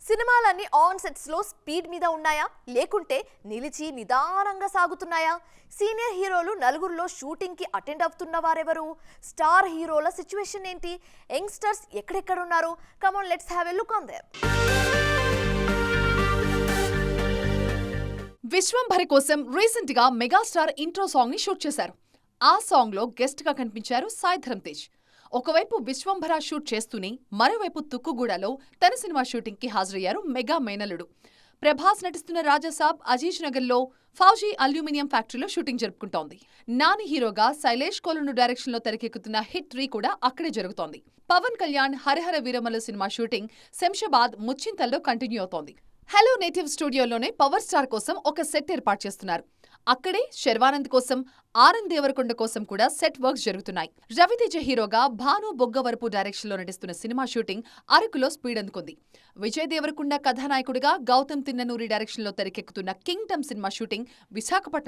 సినిమాలన్నీ on sets లో speed మీద ఉన్నాయా లేకుంటే నిలిచి నిదానంగా సాగుతున్నాయా? సీనియర్ హీరోలు నలుగురిలో షూటింగ్ కి అటెండ్ అవుతున్న వారెవరు? స్టార్ హీరోల సిచ్యువేషన్ ఏంటి? యంగ్స్టర్స్ ఎక్కడెక్కడ ఉన్నారు? Come on, let's have a look on them. Vishwambhari కోసం రీసెంట్ గా మెగాస్టార్ ఇంట్రో సాంగ్ ని షూట్ చేశారు. ఆ సాంగ్ లో గెస్ట్ గా కనిపించారు సాయి ధరమ్ తేజ్. ఒకవైపు విశ్వంభర షూట్ చేస్తూనే మరోవైపు తుక్కుగూడలో తన సినిమా షూటింగ్ కి హాజరయ్యారు మెగా మేనల్లుడు. ప్రభాస్ నటిస్తున్న రాజాసాబ్ అజీజ్ నగర్ లో ఫౌజీ అల్యూమినియం ఫ్యాక్టరీలో షూటింగ్ జరుపుకుంటోంది. నాని హీరోగా శైలేష్ కోలును డైరెక్షన్ లో తెరకెక్కుతున్న హిట్ 3 కూడా అక్కడే జరుగుతోంది. పవన్ కళ్యాణ్ హరిహర వీరమల్లు సినిమా షూటింగ్ శంషాబాద్ ముచ్చింతల్లో కంటిన్యూ అవుతోంది. హలో నేటివ్ స్టూడియోలోనే పవర్ స్టార్ కోసం ఒక సెట్ ఏర్పాటు చేస్తున్నారు. అక్కడే శర్వానంద్ కోసం, ఆనంద్ దేవరకొండ కోసం కూడా సెట్ వర్క్స్ జరుగుతున్నాయి. రవితేజ హీరోగా భాను బొగ్గవరపు డైరెక్షన్ లో నటిస్తున్న సినిమా షూటింగ్ అరకులో స్పీడ్ అందుకుంది. విజయ్ దేవరకొండ కథానాయకుడిగా గౌతమ్ తిన్ననూరి డైరెక్షన్ లో తెరకెక్కుతున్న కింగ్డమ్ సినిమా షూటింగ్ విశాఖపట్నంలో